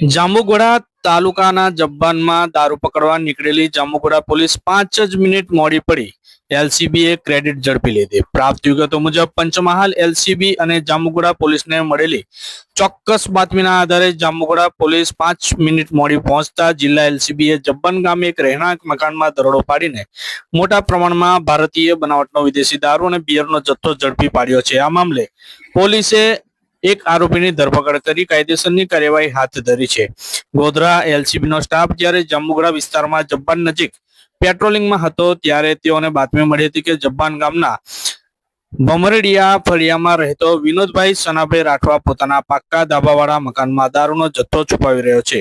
જાંબુઘોડા તાલુકાના જબ્બાનમાં દારૂ પકડવા નીકળેલી જાંબુઘોડા પોલીસ 5 જ મિનિટ મોડી પડી એલસીબીએ ક્રેડિટ ઝડપી લીધી। પ્રાપ્ત વિગતો મુજબ પંચમહાલ એલસીબી અને જાંબુઘોડા પોલીસને મળેલી ચોક્કસ બાતમીના આધારે જાંબુઘોડા પોલીસ 5 મિનિટ મોડી પહોંચતા જિલ્લા એલસીબીએ જબ્બાન ગામે એક રહેણાંક મકાનમાં દરોડો પાડીને મોટા પ્રમાણમાં ભારતીય બનાવટનો વિદેશી દારૂ અને બિયરનો જથ્થો ઝડપી પાડ્યો છે। આ મામલે પોલીસે એક આરોપીની ધરપકડ કરી કાયદેસરની કાર્યવાહી હાથ ધરી છે। ગોધરા એલસીબીનો સ્ટાફ જ્યારે જાંબુઘોડા વિસ્તારમાં જબ્બાન નજીક પેટ્રોલિંગમાં હતો ત્યારે તેઓને બાતમી મળી હતી કે જબ્બાન ગામના ભમરડિયા ફળિયામાં રહેતો વિનોદભાઈ સનાભાઈ રાઠવા પોતાના પાક્કા ધાબાવાળા મકાનમાં દારૂનો જથ્થો છુપાવી રહ્યો છે।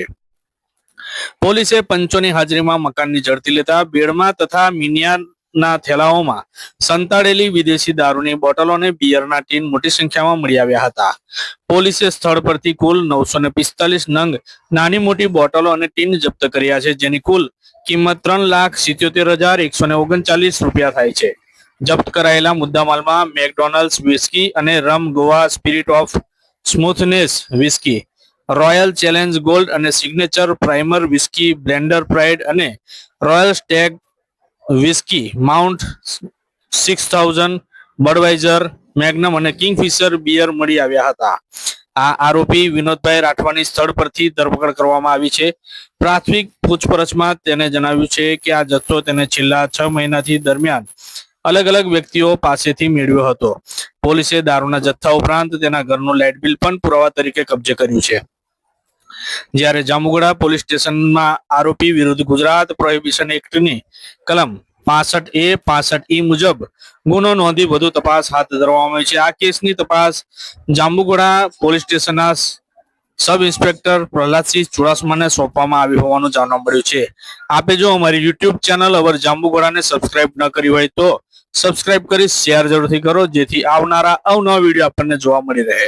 પોલીસે પંચોની હાજરીમાં મકાનની ઝડપી લેતા બેડમાં તથા મિનિયાના થેલાઓમાં સંતાડેલી વિદેશી દારૂની બોટલો અને બિયરના ટીન મોટી સંખ્યામાં મળી આવ્યા હતા। પોલીસે સ્થળ પરથી કુલ 945 નંગ નાની મોટી બોટલો અને ટીન જપ્ત કર્યા છે, જેની કુલ કિંમત 3,77,139 રૂપિયા થાય છે। જપ્ત કરાયેલા મુદ્દામાલમાં મેકડોનલ્ડ્સ વિસ્કી અને rum Goa spirit of smoothness whisky, royal challenge gold અને signature premier whisky, blenders pride અને royal stag whisky, mount 6000, Budweiser, Magnum અને કિંગફિશર બિયર મળી આવ્યા હતા। આ આરોપી વિનોદભાઈ રાઠવાની સ્થળ પરથી ધરપકડ કરવામાં આવી છે। પ્રાથમિક પૂછપરછમાં તેને જણાવ્યું છે કે આ જથ્થો તેને છેલ્લા 6 મહિનાથી દરમિયાન અલગ અલગ વ્યક્તિઓ પાસેથી મેળવ્યો હતો। પોલીસે દારૂના જથ્થા ઉપરાંત તેના ઘરનું લાઇટ બિલ પણ પુરાવા તરીકે કબજે કર્યું છે। જ્યારે જાંબુઘોડા પોલીસ સ્ટેશનમાં આરોપી વિરુદ્ધ ગુજરાત પ્રોહિબિશન એક્ટની કલમ 65A 65E મુજબ ગુનો નોંધી વધુ તપાસ હાથ ધરવામાં આવી છે। આ કેસની તપાસ જાંબુઘોડા પોલીસ સ્ટેશનના સબ ઇન્સ્પેક્ટર પ્રહલાદસિંહ ચુડાસમાને સોંપવામાં આવી હોવાનું જાણવા મળ્યું છે। આપે જો અમારી યુટ્યુબ ચેનલ અવર જાંબુઘોડાને સબસ્ક્રાઇબ ન કરી હોય તો સબસ્ક્રાઇબ કરી શેર જરૂરથી કરો, જેથી આવનારા અવનવા વિડીયો આપણને જોવા મળી રહે।